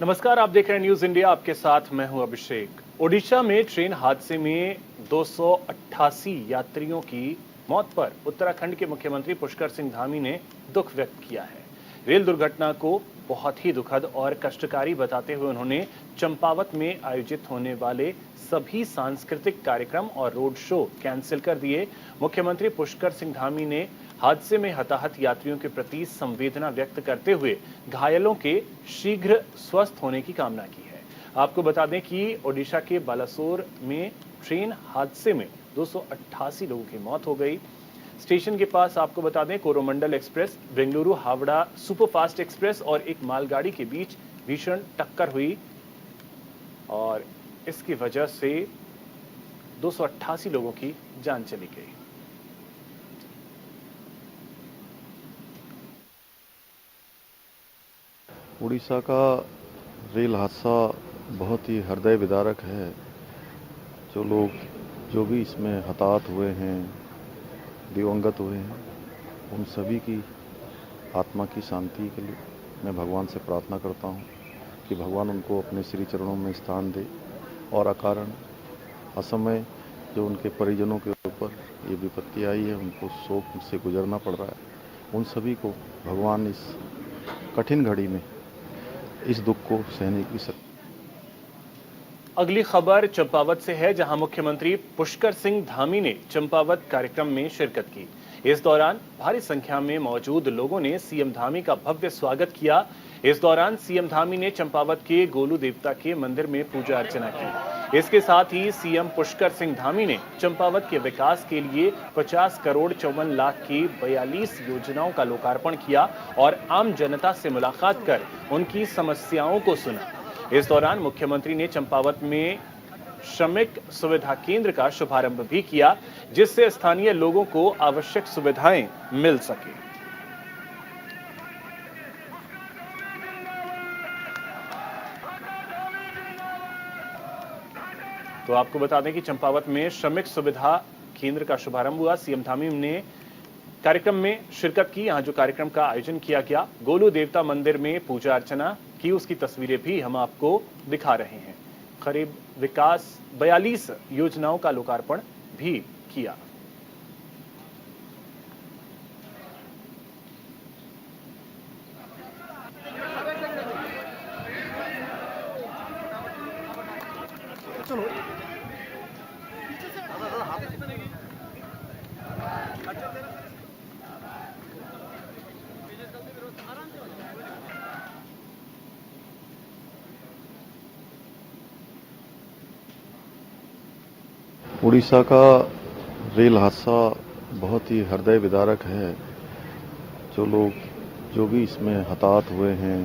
नमस्कार, आप देख रहे हैं न्यूज इंडिया। आपके साथ मैं हूं अभिषेक। ओडिशा में ट्रेन हादसे में 288 यात्रियों की मौत पर उत्तराखंड के मुख्यमंत्री पुष्कर सिंह धामी ने दुख व्यक्त किया है। रेल दुर्घटना को बहुत ही दुखद और कष्टकारी बताते हुए उन्होंने चंपावत में आयोजित होने वाले सभी सांस्कृतिक कार्यक्रम और रोड शो कैंसिल कर दिए। मुख्यमंत्री पुष्कर सिंह धामी ने हादसे में हताहत यात्रियों के प्रति संवेदना व्यक्त करते हुए घायलों के शीघ्र स्वस्थ होने की कामना की है। आपको बता दें कि ओडिशा के बालासोर में ट्रेन हादसे में 288 लोगों की मौत हो गई। स्टेशन के पास आपको बता दें Coromandel express, Bengaluru Howrah superfast express और एक मालगाड़ी के बीच भीषण टक्कर हुई और इसकी वजह से 288 लोगों की जान चली गई। उड़ीसा का रेल हादसा बहुत ही हृदय विदारक है। जो भी इसमें हताहत हुए हैं, दिवंगत हुए हैं, उन सभी की आत्मा की शांति के लिए मैं भगवान से प्रार्थना करता हूं कि भगवान उनको अपने श्री चरणों में स्थान दे और अकारण असमय जो उनके परिजनों के ऊपर ये विपत्ति आई है, उनको शोक से गुजरना पड़ रहा है, उन सभी को भगवान इस कठिन घड़ी में इस दुख को सहने की शक्ति। अगली खबर चंपावत से है, जहां मुख्यमंत्री पुष्कर सिंह धामी ने चंपावत कार्यक्रम में शिरकत की। इस दौरान भारी संख्या में मौजूद लोगों ने सीएम धामी का भव्य स्वागत किया। इस दौरान सीएम धामी ने चंपावत के गोलू देवता के मंदिर में पूजा अर्चना की। इसके साथ ही सीएम पुष्कर सिंह धामी ने चंपावत के विकास के लिए 50 करोड़ 54 लाख की 42 योजनाओं का लोकार्पण किया और आम जनता से मुलाकात कर उनकी समस्याओं को सुना। इस दौरान मुख्यमंत्री ने चंपावत में श्रमिक सुविधा केंद्र का शुभारंभ भी किया, जिससे स्थानीय लोगों को आवश्यक सुविधाएं मिल सके। तो आपको बता दें कि चंपावत में श्रमिक सुविधा केंद्र का शुभारंभ हुआ। सीएम धामी ने कार्यक्रम में शिरकत की। यहां जो कार्यक्रम का आयोजन किया गया, गोलू देवता मंदिर में पूजा अर्चना की, उसकी तस्वीरें भी हम आपको दिखा रहे हैं। करीब विकास 42 योजनाओं का लोकार्पण भी किया। उड़ीसा का रेल हादसा बहुत ही हृदय विदारक है। जो भी इसमें हताहत हुए हैं,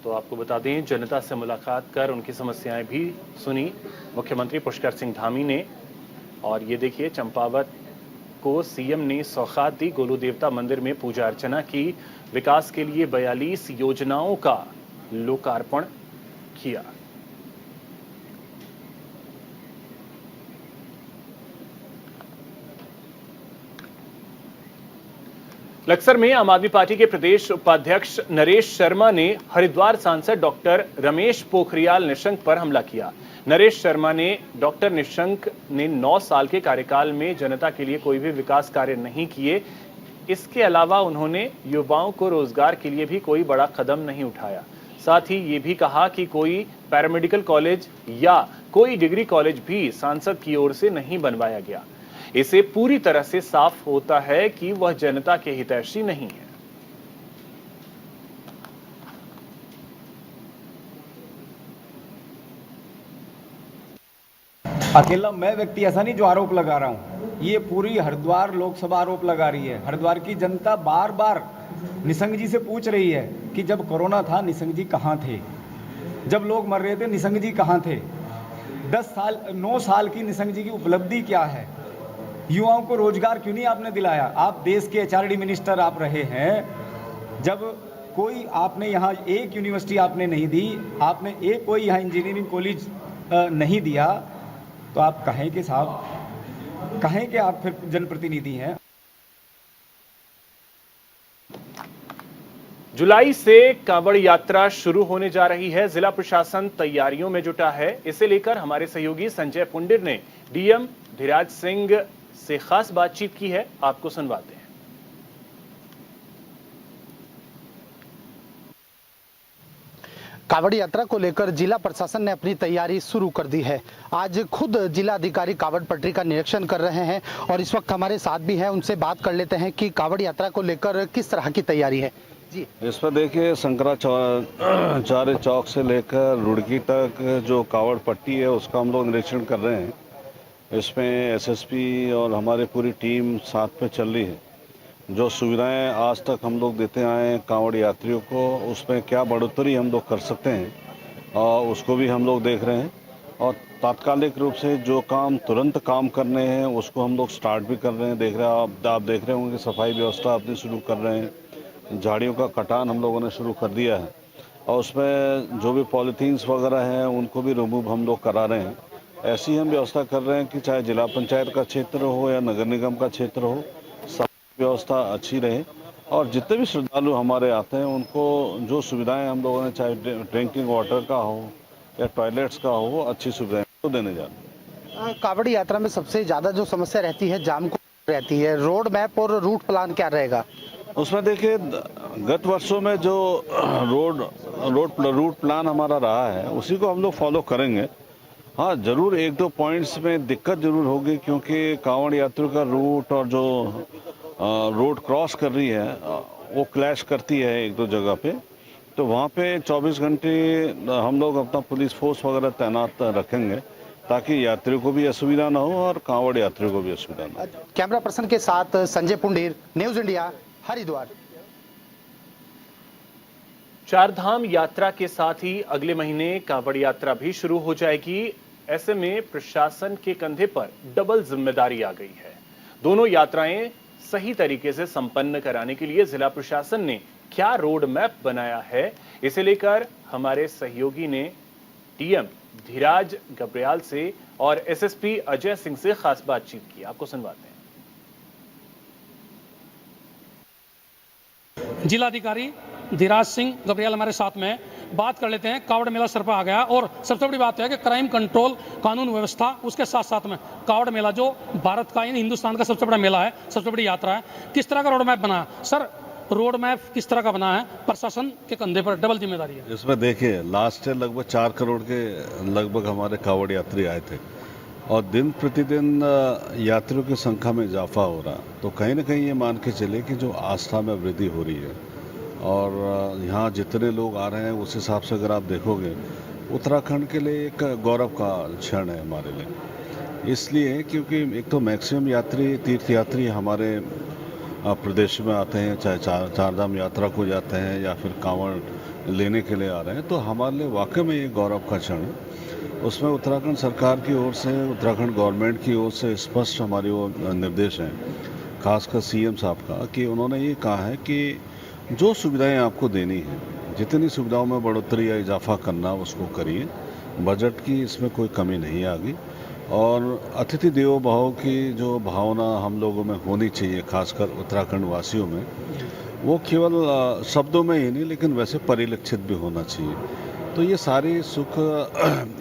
तो आपको बता दें, जनता से मुलाकात कर उनकी समस्याएं भी सुनी मुख्यमंत्री पुष्कर सिंह धामी ने। और ये देखिए, चंपावत को सीएम ने सौगात दी, गोलू देवता मंदिर में पूजा अर्चना की, विकास के लिए 42 योजनाओं का लोकार्पण किया। लक्सर में आम आदमी पार्टी के प्रदेश उपाध्यक्ष नरेश शर्मा ने हरिद्वार सांसद डॉक्टर रमेश पोखरियाल निशंक पर हमला किया। नरेश शर्मा ने डॉक्टर निशंक ने 9 साल के कार्यकाल में जनता के लिए कोई भी विकास कार्य नहीं किए। इसके अलावा उन्होंने युवाओं को रोजगार के लिए भी कोई बड़ा कदम नहीं उठाया। साथ ही ये भी कहा कि कोई पैरामेडिकल कॉलेज या कोई डिग्री कॉलेज भी सांसद की ओर से नहीं बनवाया गया। इससे पूरी तरह से साफ होता है कि वह जनता के हितैषी नहीं है। अकेला मैं व्यक्ति ऐसा नहीं जो आरोप लगा रहा हूं, ये पूरी हरिद्वार लोकसभा आरोप लगा रही है। हरिद्वार की जनता बार बार निशंक जी से पूछ रही है कि जब कोरोना था निशंक जी कहां थे, जब लोग मर रहे थे निशंक जी कहां थे, 9 साल की निशंक जी की उपलब्धि क्या है, युवाओं को रोजगार क्यों नहीं आपने दिलाया। आप देश के एचआरडी मिनिस्टर आप रहे हैं, जब कोई आपने यहाँ एक यूनिवर्सिटी आपने नहीं दी, आपने एक कोई यहाँ इंजीनियरिंग कॉलेज नहीं दिया, तो आप कहें कि साहब, कहें कि आप फिर जनप्रतिनिधि हैं। जुलाई से कांवड़ यात्रा शुरू होने जा रही है। जिला प्रशासन तैयारियों में जुटा है। इसे लेकर हमारे सहयोगी संजय पुंडिर ने डीएम धीराज सिंह से खास बातचीत की है। आपको सुनवाते हैं। कांवड़ यात्रा को लेकर जिला प्रशासन ने अपनी तैयारी शुरू कर दी है। आज खुद जिला अधिकारी कांवड़ पटरी का निरीक्षण कर रहे हैं और इस वक्त हमारे साथ भी हैं। उनसे बात कर लेते हैं कि कांवड़ यात्रा को लेकर किस तरह की तैयारी है। जी, इस पर देखिए, शंकराचार्य चौक से लेकर रुड़की तक जो कांवड़ पट्टी है उसका हम लोग निरीक्षण कर रहे हैं। इसमें एसएसपी और हमारी पूरी टीम साथ में चल रही है। जो सुविधाएं आज तक हम लोग देते आए हैं कांवड़ यात्रियों को, उसमें क्या बढ़ोतरी हम लोग कर सकते हैं और उसको भी हम लोग देख रहे हैं। और तात्कालिक रूप से जो काम तुरंत काम करने हैं उसको हम लोग स्टार्ट भी कर रहे हैं। देख रहे हैं आप देख रहे होंगे कि सफाई व्यवस्था अपनी शुरू कर रहे हैं। झाड़ियों का कटान हम लोगों ने शुरू कर दिया है और उसमें जो भी पॉलीथीन्स वगैरह हैं उनको भी रिमूव हम लोग करा रहे हैं। ऐसी हम व्यवस्था कर रहे हैं कि चाहे जिला पंचायत का क्षेत्र हो या नगर निगम का क्षेत्र हो, सब व्यवस्था अच्छी रहे और जितने भी श्रद्धालु हमारे आते हैं उनको जो सुविधाएं हम लोगों ने, चाहे ड्रिंकिंग वाटर का हो या टॉयलेट्स का हो, अच्छी सुविधाएं तो देने जा रहे हैं। कांवड़ यात्रा में सबसे ज्यादा जो समस्या रहती है जाम को रहती है, रोड मैप और रूट प्लान क्या रहेगा? उसमें देखिए, गत वर्षों में जो रूट प्लान हमारा रहा है उसी को हम लोग फॉलो करेंगे। हाँ, जरूर एक दो पॉइंट्स में दिक्कत जरूर होगी क्योंकि कांवड़ यात्रियों का रूट और जो रोड क्रॉस कर रही है वो क्लैश करती है एक दो जगह पे, तो वहाँ पे 24 घंटे हम लोग अपना पुलिस फोर्स वगैरह तैनात रखेंगे ताकि यात्रियों को भी असुविधा ना हो और कांवड़ यात्रियों को भी असुविधा ना हो। कैमरा पर्सन के साथ संजय पुंडीर, न्यूज इंडिया, हरिद्वार। चारधाम यात्रा के साथ ही अगले महीने कांवड़ यात्रा भी शुरू हो जाएगी। ऐसे में प्रशासन के कंधे पर डबल जिम्मेदारी आ गई है। दोनों यात्राएं सही तरीके से संपन्न कराने के लिए जिला प्रशासन ने क्या रोड मैप बनाया है, इसे लेकर हमारे सहयोगी ने डीएम धीराज गब्रियाल से और एसएसपी अजय सिंह से खास बातचीत की। आपको सुनवाते हैं। जिलाधिकारी धीराज सिंह गब्रियाल हमारे साथ में, बात कर लेते हैं। कांवड़ मेला सर पर आ गया और सबसे बड़ी बात है कि क्राइम कंट्रोल, कानून व्यवस्था, उसके साथ साथ में कांवड़ मेला जो भारत का, यानी हिंदुस्तान का सबसे बड़ा मेला है, सबसे बड़ी यात्रा है। किस तरह का रोड मैप बना है सर? रोड मैप किस तरह का बना है? प्रशासन के कंधे पर डबल जिम्मेदारी है। इसमें देखिए, लास्ट ईयर लगभग 4 करोड़ के लगभग हमारे कांवड़ यात्री आए थे और दिन प्रतिदिन यात्रियों की संख्या में इजाफा हो रहा, तो कहीं ना कहीं ये मान के चले कि जो आस्था में वृद्धि हो रही है और यहाँ जितने लोग आ रहे हैं उस हिसाब से अगर आप देखोगे, उत्तराखंड के लिए एक गौरव का क्षण है हमारे लिए। इसलिए क्योंकि एक तो मैक्सिमम यात्री, तीर्थ यात्री हमारे प्रदेश में आते हैं, चाहे चारधाम यात्रा को जाते हैं या फिर कांवड़ लेने के लिए आ रहे हैं, तो हमारे लिए वाकई में ये गौरव का क्षण है। उसमें उत्तराखंड सरकार की ओर से, उत्तराखंड गवर्नमेंट की ओर से स्पष्ट हमारी वो निर्देश हैं, खासकर सीएम साहब का, कि उन्होंने ये कहा है कि जो सुविधाएं आपको देनी है, जितनी सुविधाओं में बढ़ोतरी या इजाफा करना उसको करिए। बजट की इसमें कोई कमी नहीं आ गई और अतिथि देवो भव की जो भावना हम लोगों में होनी चाहिए, खासकर उत्तराखंड वासियों में, वो केवल शब्दों में ही नहीं लेकिन वैसे परिलक्षित भी होना चाहिए। तो ये सारी सुख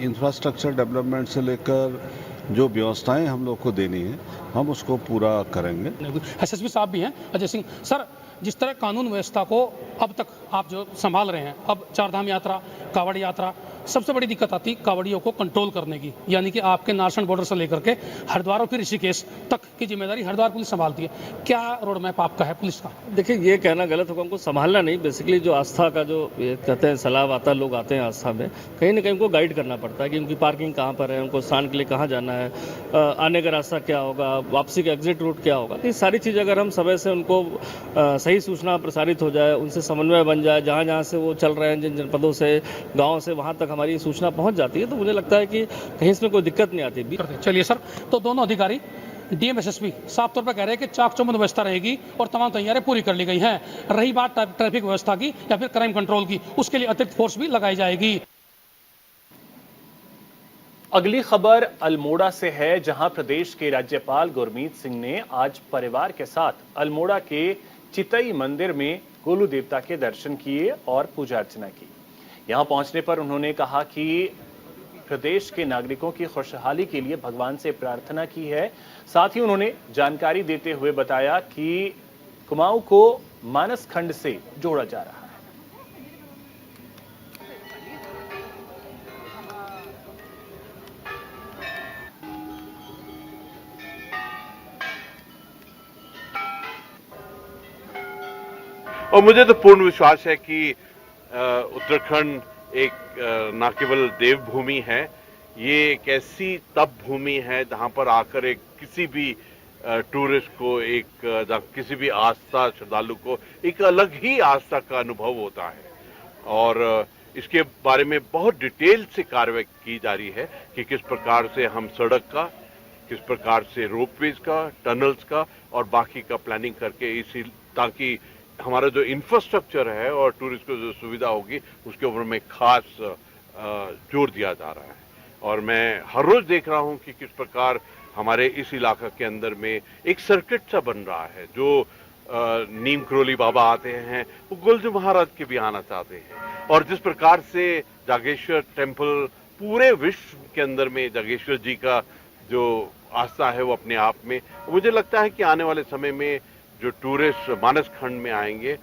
इंफ्रास्ट्रक्चर डेवलपमेंट से लेकर जो व्यवस्थाएं हम लोग को देनी है, हम उसको पूरा करेंगे। एसएसपी साहब भी हैं, अजय सिंह सर। जिस तरह कानून व्यवस्था को अब तक आप जो संभाल रहे हैं, अब चारधाम यात्रा, कांवड़ यात्रा, सबसे बड़ी दिक्कत आती कांवड़ियों को कंट्रोल करने की, यानी कि आपके नारसन बॉर्डर से लेकर के हरिद्वार और फिर ऋषिकेश तक की जिम्मेदारी हरिद्वार पुलिस संभालती है। क्या रोड मैप आपका है पुलिस का? देखिए, ये कहना गलत होगा, उनको संभालना नहीं, बेसिकली जो आस्था का जो ये कहते हैं सलाह आता है, लोग आते हैं आस्था में, कहीं ना कहीं उनको गाइड करना पड़ता है कि उनकी पार्किंग कहाँ पर है, उनको स्नान के लिए कहाँ जाना है, आने का रास्ता क्या होगा, वापसी का एग्जिट रूट क्या होगा। ये सारी चीज़ अगर हम समय से उनको सही सूचना प्रसारित हो जाए, उनसे समन्वय बन जाए, जहाँ जहाँ से वो चल रहे हैं, जिन जनपदों से, गाँव से, वहाँ तक हमारी सूचना पहुँच जाती है, तो मुझे लगता है कि कहीं इसमें कोई दिक्कत नहीं आती। चलिए सर, तो दोनों अधिकारी डीएम एसएसपी साफ तौर पर कह रहे हैं कि चाक चौबंद व्यवस्था रहेगी और तमाम तैयारियां पूरी कर ली गई हैं। रही बात ट्रैफिक व्यवस्था की या फिर क्राइम कंट्रोल की, उसके लिए अतिरिक्त फोर्स भी लगाई जाएगी। अगली खबर अल्मोड़ा से है, जहां प्रदेश के राज्यपाल गुरमीत सिंह ने आज परिवार के साथ अल्मोड़ा के चितई मंदिर में गोलू देवता के दर्शन किए और पूजा अर्चना की। यहां पहुंचने पर उन्होंने कहा कि प्रदेश के नागरिकों की खुशहाली के लिए भगवान से प्रार्थना की है। साथ ही उन्होंने जानकारी देते हुए बताया कि कुमाऊं को मानस खंड से जोड़ा जा रहा है। और मुझे तो पूर्ण विश्वास है कि उत्तराखंड एक न केवल देवभूमि है, ये एक ऐसी तप भूमि है जहां पर आकर एक किसी भी टूरिस्ट को, किसी भी आस्था श्रद्धालु को एक अलग ही आस्था का अनुभव होता है। और इसके बारे में बहुत डिटेल से कार्रवाई की जा रही है कि किस प्रकार से हम सड़क का, किस प्रकार से रोपवेज का, टनल्स का और बाकी का प्लानिंग करके ताकि हमारा जो इंफ्रास्ट्रक्चर है और टूरिस्ट को जो सुविधा होगी उसके ऊपर में खास जोर दिया जा रहा है। और मैं हर रोज देख रहा हूं कि किस प्रकार हमारे इस इलाका के अंदर में एक सर्किट सा बन रहा है। जो नीम करोली बाबा आते हैं वो गुलजू महाराज के भी आना चाहते हैं, और जिस प्रकार से जागेश्वर टेम्पल पूरे विश्व के अंदर में जागेश्वर जी का जो आस्था है वो अपने आप में, मुझे लगता है कि आने वाले समय में जो टूरिस्ट मानस खंड में आएंगे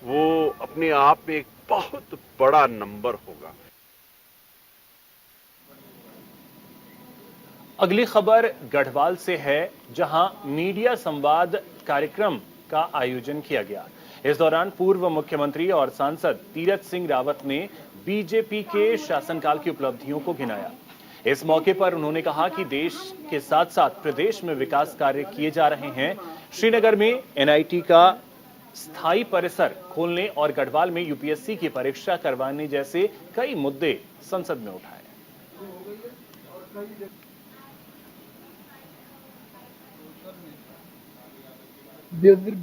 वो अपने आप में एक बहुत बड़ा नंबर होगा। अगली खबर गढ़वाल से है, जहां मीडिया संवाद कार्यक्रम का आयोजन किया गया। इस दौरान पूर्व मुख्यमंत्री और सांसद तीरथ सिंह रावत ने बीजेपी के शासनकाल की उपलब्धियों को गिनाया। इस मौके पर उन्होंने कहा कि देश के साथ साथ प्रदेश में विकास कार्य किए जा रहे हैं। श्रीनगर में एनआईटी का स्थायी परिसर खोलने और गढ़वाल में यूपीएससी की परीक्षा करवाने जैसे कई मुद्दे संसद में उठाए।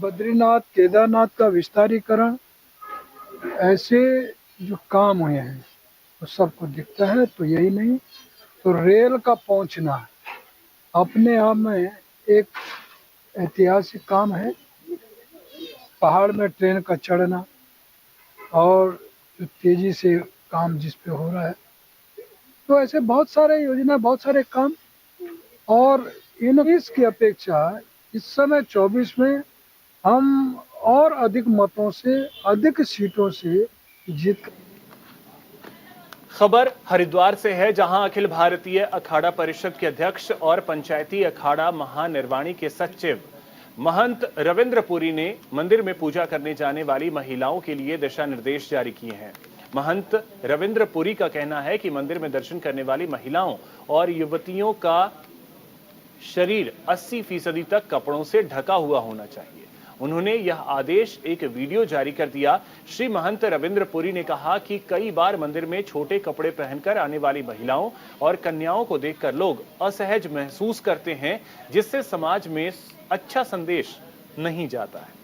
बद्रीनाथ केदारनाथ का विस्तारीकरण, ऐसे जो काम हुए हैं वो सबको दिखता है। तो यही नहीं तो रेल का पहुंचना अपने आप में एक ऐतिहासिक काम है। पहाड़ में ट्रेन का चढ़ना और जो तेजी से काम जिस पे हो रहा है, तो ऐसे बहुत सारे योजना, बहुत सारे काम। और इन की अपेक्षा इस समय 24 में हम और अधिक मतों से, अधिक सीटों से जीत। खबर हरिद्वार से है, जहां अखिल भारतीय अखाड़ा परिषद के अध्यक्ष और पंचायती अखाड़ा महानिर्वाणी के सचिव महंत रविंद्र पुरी ने मंदिर में पूजा करने जाने वाली महिलाओं के लिए दिशा निर्देश जारी किए हैं। महंत रविंद्र पुरी का कहना है कि मंदिर में दर्शन करने वाली महिलाओं और युवतियों का शरीर 80% तक कपड़ों से ढका हुआ होना चाहिए। उन्होंने यह आदेश एक वीडियो जारी कर दिया। श्री महंत रविंद्र पुरी ने कहा कि कई बार मंदिर में छोटे कपड़े पहनकर आने वाली महिलाओं और कन्याओं को देखकर लोग असहज महसूस करते हैं, जिससे समाज में अच्छा संदेश नहीं जाता है।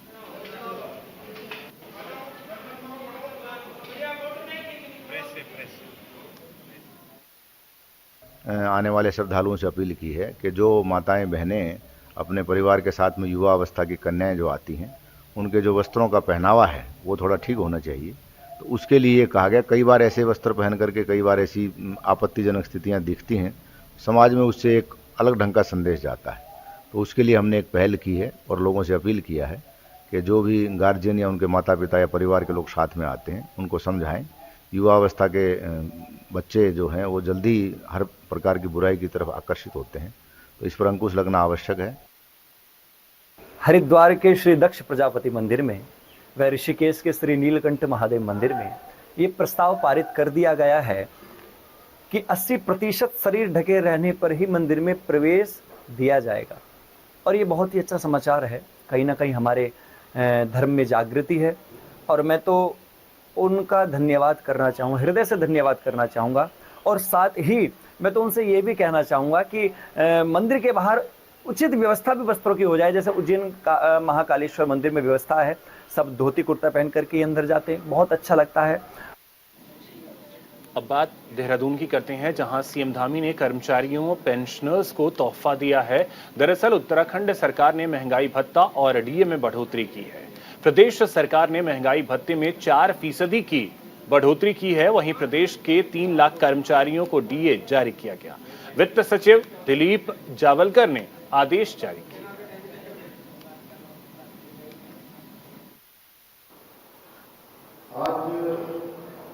आने वाले श्रद्धालुओं से अपील की है कि जो माताएं बहनें अपने परिवार के साथ में युवा अवस्था की कन्याएं जो आती हैं, उनके जो वस्त्रों का पहनावा है वो थोड़ा ठीक होना चाहिए। तो उसके लिए कहा गया, कई बार ऐसे वस्त्र पहन करके कई बार ऐसी आपत्तिजनक स्थितियां दिखती हैं, समाज में उससे एक अलग ढंग का संदेश जाता है। तो उसके लिए हमने एक पहल की है और लोगों से अपील किया है कि जो भी गार्जियन या उनके माता पिता या परिवार के लोग साथ में आते हैं उनको समझाएं। युवा अवस्था के बच्चे जो हैं वो जल्दी हर प्रकार की बुराई की तरफ आकर्षित होते हैं, तो इस पर अंकुश लगना आवश्यक है। हरिद्वार के श्री दक्ष प्रजापति मंदिर में व ऋषिकेश के श्री नीलकंठ महादेव मंदिर में ये प्रस्ताव पारित कर दिया गया है कि 80% शरीर ढके रहने पर ही मंदिर में प्रवेश दिया जाएगा। और ये बहुत ही अच्छा समाचार है। कहीं ना कहीं हमारे धर्म में जागृति है और मैं तो उनका धन्यवाद करना चाहूँगा, हृदय से धन्यवाद करना चाहूँगा। और साथ ही मैं तो उनसे ये भी कहना चाहूँगा कि मंदिर के बाहर उचित व्यवस्था भी वस्त्रों की हो जाए। जैसे उज्जैन का महाकालेश्वर मंदिर में व्यवस्था है, सब धोती कुर्ता पहन करके अंदर जाते हैं, बहुत अच्छा लगता है। अब बात देहरादून की करते हैं, जहां सीएम धामी ने कर्मचारियों पेंशनर्स को तोहफा दिया है। दरअसल उत्तराखंड सरकार ने महंगाई भत्ता और डीए में बढ़ोतरी की है। प्रदेश सरकार ने महंगाई भत्ते में 4% की बढ़ोतरी की है। वहीं प्रदेश के 3 लाख कर्मचारियों को डीए जारी किया गया। वित्त सचिव दिलीप जावलकर ने आदेश जारी किया। आज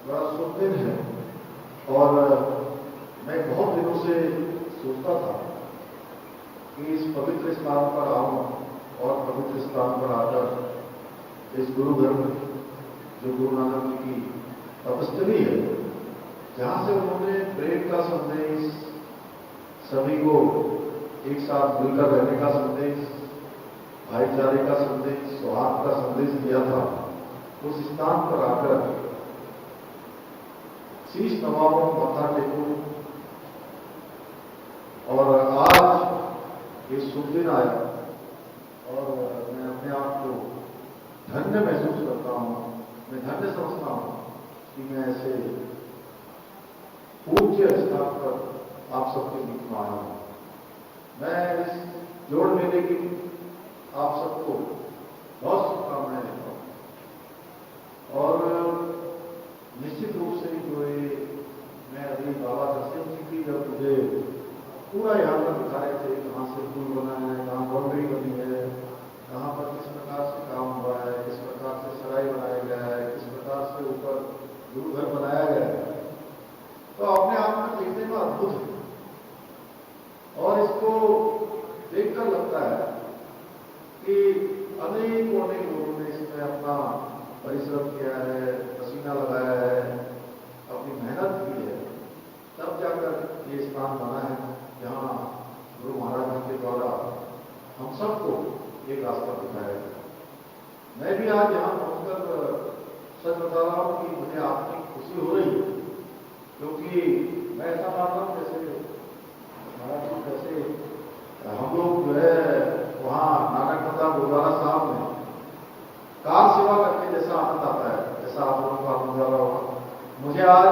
बड़ा शुभ दिन है और मैं बहुत दिनों से सोचता था कि इस पवित्र स्थान पर आऊं और पवित्र स्थान पर आकर इस गुरु घर में, जो गुरु नानक जी की तपस्थली है, जहां से उन्होंने प्रेम का संदेश, सभी को एक साथ मिलकर रहने का संदेश, भाईचारे का संदेश, सौहार्द का संदेश दिया था, उस स्थान पर आकर शीश नवाओं, माथा टेकूं और आज ये शुभ दिन आया और मैं अपने आप को धन्य महसूस करता हूं। मैं धन्य समझता हूं कि मैं ऐसे पूज्य स्थान पर आप सबके बीच में आया हूं। मैं इस जोड़ मेले की आप सबको बहुत शुभकामनाएं देता हूं और निश्चित रूप से जो ये मैं अभी बाबा दर्शन जी की जब मुझे पूरा यहाँ पर दिखा रहे थे, कहाँ से पुल बना है, कहाँ बाउंड्री बनी है, कहाँ पर किस प्रकार से काम हुआ है, किस प्रकार से सराय बनाया गया है, किस प्रकार से ऊपर गुरु घर बनाया गया है, तो अपने आप में देखने में अद्भुत है। और इसको देखकर लगता है कि अनेक लोगों ने इसमें अपना परिश्रम किया है, पसीना लगाया है, अपनी मेहनत की है, तब जाकर ये स्थान बना है जहाँ गुरु महाराज जी के द्वारा हम सबको एक रास्ता दिखाया गया। मैं भी आज यहाँ पहुंचकर सच बता रहा हूँ कि मुझे आत्मिक खुशी हो रही है, क्योंकि मैं ऐसा मानता हूँ जैसे महाराज जी जैसे हम लोग जो है वहाँ नानकमता गुरुद्वारा साहब में कार सेवा करके जैसा आनंद आता है, जैसा आप लोगों को आनंद आ रहा होगा, मुझे आज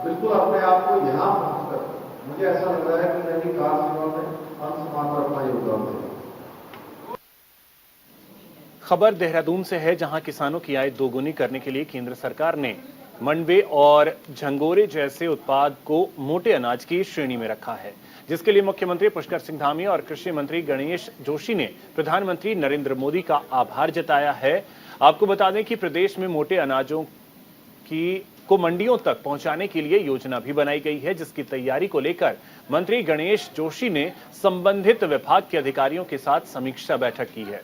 बिल्कुल अपने आप को यहाँ पहुंचकर मुझे ऐसा लग रहा है कि मैं भी कार सेवा में अंश मानकर अपना योगदान दूं। खबर देहरादून से है, जहां किसानों की आय दोगुनी करने के लिए केंद्र सरकार ने मंडवे और झंगोरे जैसे उत्पाद को मोटे अनाज की श्रेणी में रखा है, जिसके लिए मुख्यमंत्री पुष्कर सिंह धामी और कृषि मंत्री गणेश जोशी ने प्रधानमंत्री नरेंद्र मोदी का आभार जताया है। आपको बता दें कि प्रदेश में मोटे अनाजों को मंडियों तक पहुंचाने के लिए योजना भी बनाई गई है, जिसकी तैयारी को लेकर मंत्री गणेश जोशी ने संबंधित विभाग के अधिकारियों के साथ समीक्षा बैठक की है।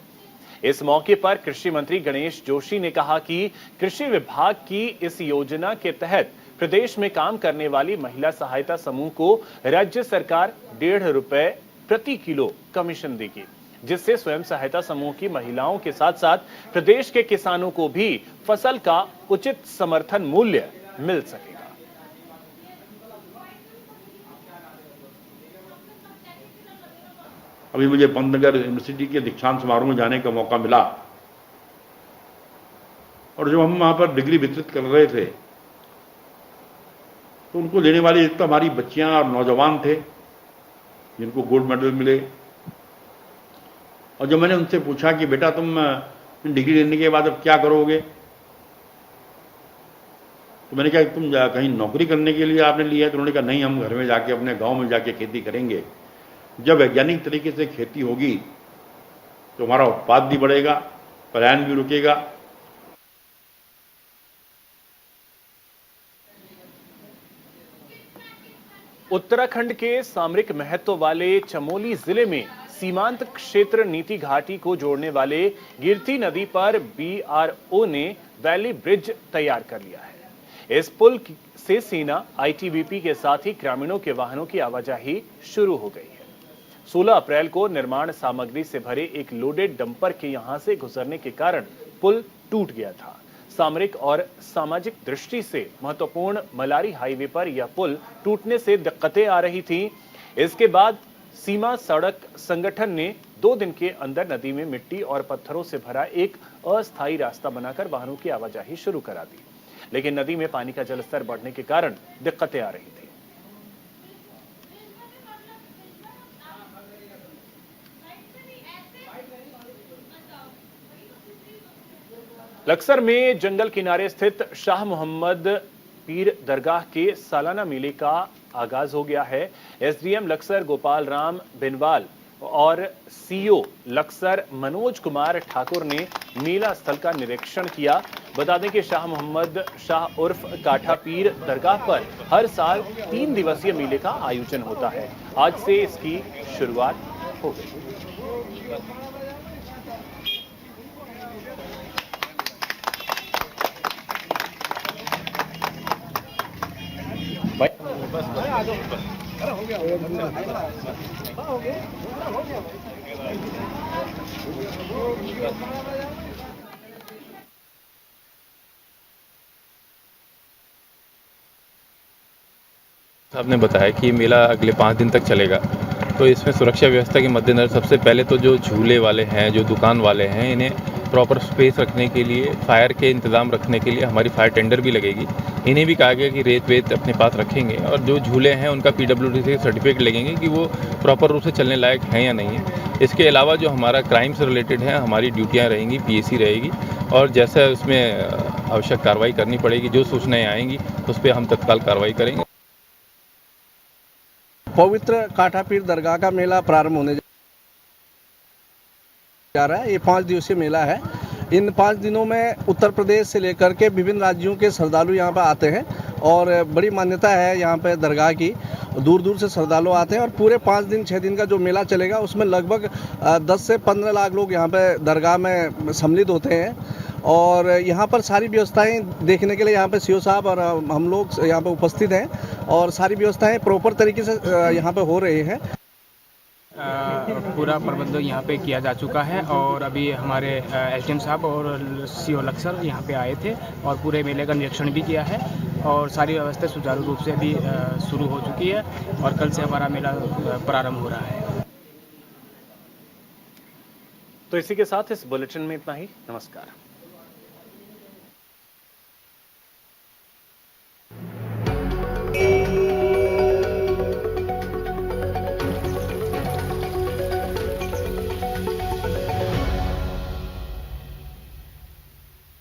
इस मौके पर कृषि मंत्री गणेश जोशी ने कहा कि कृषि विभाग की इस योजना के तहत प्रदेश में काम करने वाली महिला सहायता समूह को राज्य सरकार 1.5 रुपए प्रति किलो कमीशन देगी, जिससे स्वयं सहायता समूह की महिलाओं के साथ साथ प्रदेश के किसानों को भी फसल का उचित समर्थन मूल्य मिल सकेगा। अभी मुझे पंतनगर यूनिवर्सिटी के दीक्षांत समारोह में जाने का मौका मिला और जब हम वहां पर डिग्री वितरित कर रहे थे तो उनको लेने वाले एक तो हमारी बच्चियां और नौजवान थे जिनको गोल्ड मेडल मिले। और जब मैंने उनसे पूछा कि बेटा तुम डिग्री लेने के बाद अब क्या करोगे, तो मैंने कहा तुम कहीं नौकरी करने के लिए आपने लिया है? तो उन्होंने कहा नहीं, हम घर में जाके अपने गांव में जाके खेती करेंगे। जब वैज्ञानिक तरीके से खेती होगी तो हमारा उत्पाद भी बढ़ेगा, पलायन भी रुकेगा। उत्तराखंड के सामरिक महत्व वाले चमोली जिले में सीमांत क्षेत्र नीति घाटी को जोड़ने वाले गिरती नदी पर बीआरओ ने वैली ब्रिज तैयार कर लिया है। इस पुल से सेना, आईटीबीपी के साथ ही ग्रामीणों के वाहनों की आवाजाही शुरू हो गई है। 16 अप्रैल को निर्माण सामग्री से भरे एक लोडेड डंपर के यहां से गुजरने के कारण पुल टूट गया था। सामरिक और सामाजिक दृष्टि से महत्वपूर्ण मलारी हाईवे पर यह पुल टूटने से दिक्कतें आ रही थी। इसके बाद सीमा सड़क संगठन ने 2 दिन के अंदर नदी में मिट्टी और पत्थरों से भरा एक अस्थायी रास्ता बनाकर वाहनों की आवाजाही शुरू करा दी, लेकिन नदी में पानी का जलस्तर बढ़ने के कारण दिक्कतें आ रही थी। लक्सर में जंगल किनारे स्थित शाह मोहम्मद पीर दरगाह के सालाना मेले का आगाज हो गया है। एसडीएम लक्सर गोपाल राम बिनवाल और सीओ लक्सर मनोज कुमार ठाकुर ने मेला स्थल का निरीक्षण किया। बता दें कि शाह मोहम्मद शाह उर्फ काठा पीर दरगाह पर हर साल 3 दिवसीय मेले का आयोजन होता है। आज से इसकी शुरुआत हो गई। साहब ने बताया कि ये मेला अगले 5 दिन तक चलेगा, तो इसमें सुरक्षा व्यवस्था के मद्देनजर सबसे पहले तो जो झूले वाले हैं, जो दुकान वाले हैं, इन्हें प्रॉपर स्पेस रखने के लिए, फायर के इंतज़ाम रखने के लिए हमारी फायर टेंडर भी लगेगी। इन्हें भी कहा गया कि रेत वेत अपने पास रखेंगे और जो झूले हैं उनका PWD से सर्टिफिकेट लगेंगे कि वो प्रॉपर रूप से चलने लायक हैं या नहीं है। इसके अलावा जो हमारा क्राइम से रिलेटेड है, हमारी ड्यूटियाँ रहेंगी, PAC रहेगी और जैसा उसमें आवश्यक कार्रवाई करनी पड़ेगी, जो सूचनाएँ आएंगी उस पर हम तत्काल कार्रवाई करेंगे। पवित्र काठा पीर दरगाह का मेला प्रारंभ होने जा रहा है। ये 5 दिवसीय मेला है। इन 5 दिनों में उत्तर प्रदेश से लेकर के विभिन्न राज्यों के श्रद्धालु यहाँ पर आते हैं और बड़ी मान्यता है यहाँ पे दरगाह की। दूर दूर से श्रद्धालु आते हैं और पूरे 5 दिन 6 दिन का जो मेला चलेगा उसमें लगभग 10 से 15 लाख लोग यहाँ पे दरगाह में सम्मिलित होते हैं और यहाँ पर सारी व्यवस्थाएं देखने के लिए यहाँ पे सीओ साहब और हम लोग यहाँ पे उपस्थित हैं और सारी व्यवस्थाएं प्रॉपर तरीके से यहाँ पे हो रही हैं। पूरा प्रबंध यहाँ पे किया जा चुका है और अभी हमारे एसडीएम साहब और सीओ लक्सर यहाँ पे आए थे और पूरे मेले का निरीक्षण भी किया है और सारी व्यवस्था सुचारू रूप से अभी शुरू हो चुकी है और कल से हमारा मेला प्रारंभ हो रहा है। तो इसी के साथ इस बुलेटिन में इतना ही। नमस्कार।